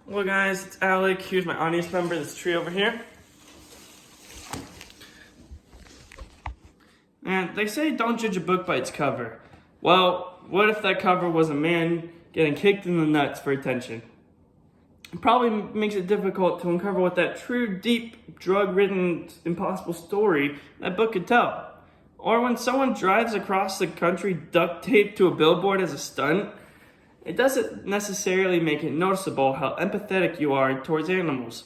Well guys, it's Alec. Here's my audience member, this tree over here. And they say don't judge a book by its cover. Well, what if that cover was a man getting kicked in the nuts for attention? It probably makes it difficult to uncover what that true, deep, drug-ridden, impossible story that book could tell. Or when someone drives across the country duct taped to a billboard as a stunt, it doesn't necessarily make it noticeable how empathetic you are towards animals.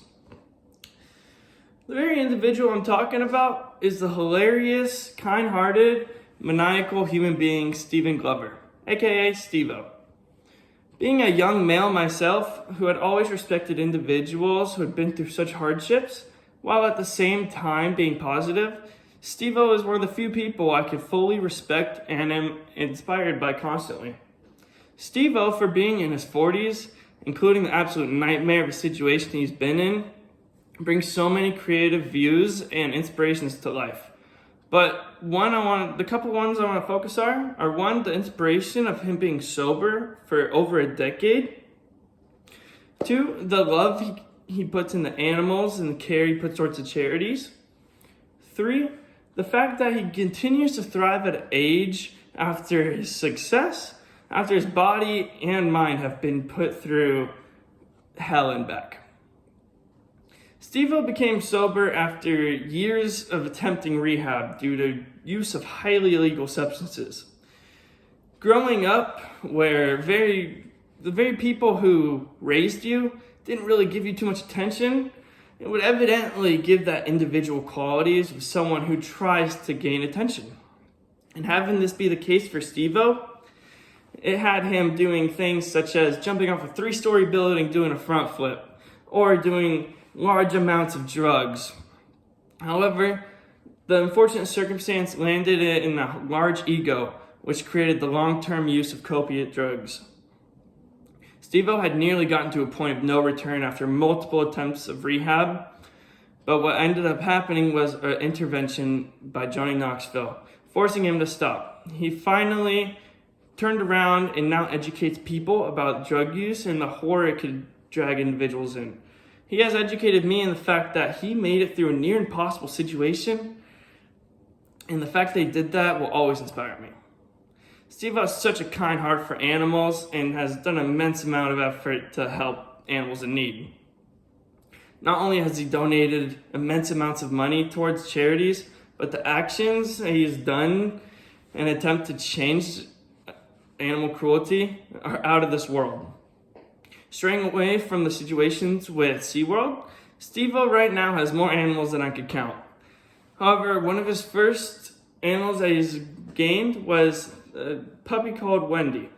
The very individual I'm talking about is the hilarious, kind-hearted, maniacal human being Steven Glover, aka Steve-O. Being a young male myself who had always respected individuals who had been through such hardships, while at the same time being positive, Steve-O is one of the few people I could fully respect and am inspired by constantly. Steve-O, for being in his 40s, including the absolute nightmare of a situation he's been in, brings so many creative views and inspirations to life. But the couple ones I want to focus on are one, the inspiration of him being sober for over a decade. Two, the love he puts into animals and the care he puts towards the charities. Three, the fact that he continues to thrive at age after his success, after his body and mind have been put through hell and back. Steve-O became sober after years of attempting rehab due to use of highly illegal substances. Growing up, where the very people who raised you didn't really give you too much attention, it would evidently give that individual qualities of someone who tries to gain attention. And having this be the case for Steve-O, it had him doing things such as jumping off a 3-story building doing a front flip, or doing large amounts of drugs. However, the unfortunate circumstance landed it in a large ego, which created the long-term use of copiate drugs. Steve-O had nearly gotten to a point of no return after multiple attempts of rehab, but what ended up happening was an intervention by Johnny Knoxville, forcing him to stop. He finally turned around and now educates people about drug use and the horror it could drag individuals in. He has educated me in the fact that he made it through a near impossible situation, and the fact that he did that will always inspire me. Steve has such a kind heart for animals and has done an immense amount of effort to help animals in need. Not only has he donated immense amounts of money towards charities, but the actions he's done in an attempt to change animal cruelty are out of this world. Straying away from the situations with SeaWorld, Steve-O right now has more animals than I could count. However, one of his first animals that he's gained was a puppy called Wendy.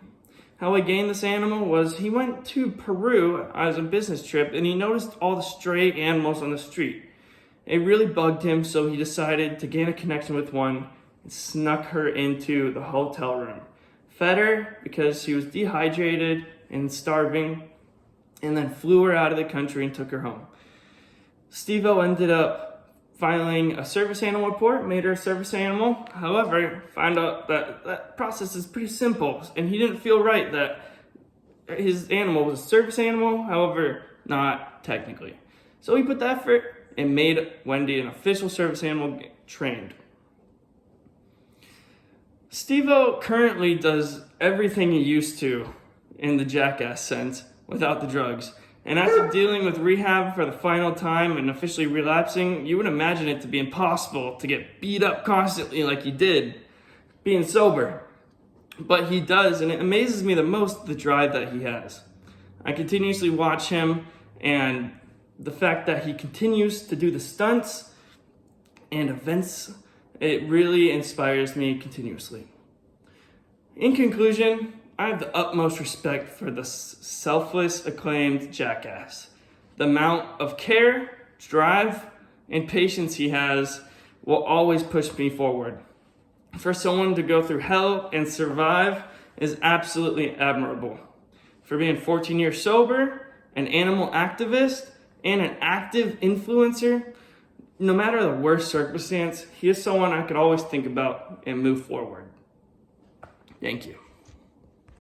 How he gained this animal was he went to Peru as a business trip and he noticed all the stray animals on the street. It really bugged him, so he decided to gain a connection with one and snuck her into the hotel room. Fed her because she was dehydrated and starving, and then flew her out of the country and took her home. Steve-O ended up filing a service animal report, made her a service animal. However, found out that process is pretty simple, and he didn't feel right that his animal was a service animal, however, not technically. So he put the effort and made Wendy an official service animal trained. Steve-O currently does everything he used to in the jackass sense without the drugs. And after dealing with rehab for the final time and officially relapsing, you would imagine it to be impossible to get beat up constantly like he did being sober. But he does, and it amazes me the most the drive that he has. I continuously watch him, and the fact that he continues to do the stunts and events, it really inspires me continuously. In conclusion, I have the utmost respect for the selfless, acclaimed jackass. The amount of care, drive, and patience he has will always push me forward. For someone to go through hell and survive is absolutely admirable. For being 14 years sober, an animal activist, and an active influencer, no matter the worst circumstance, he is someone I could always think about and move forward. Thank you.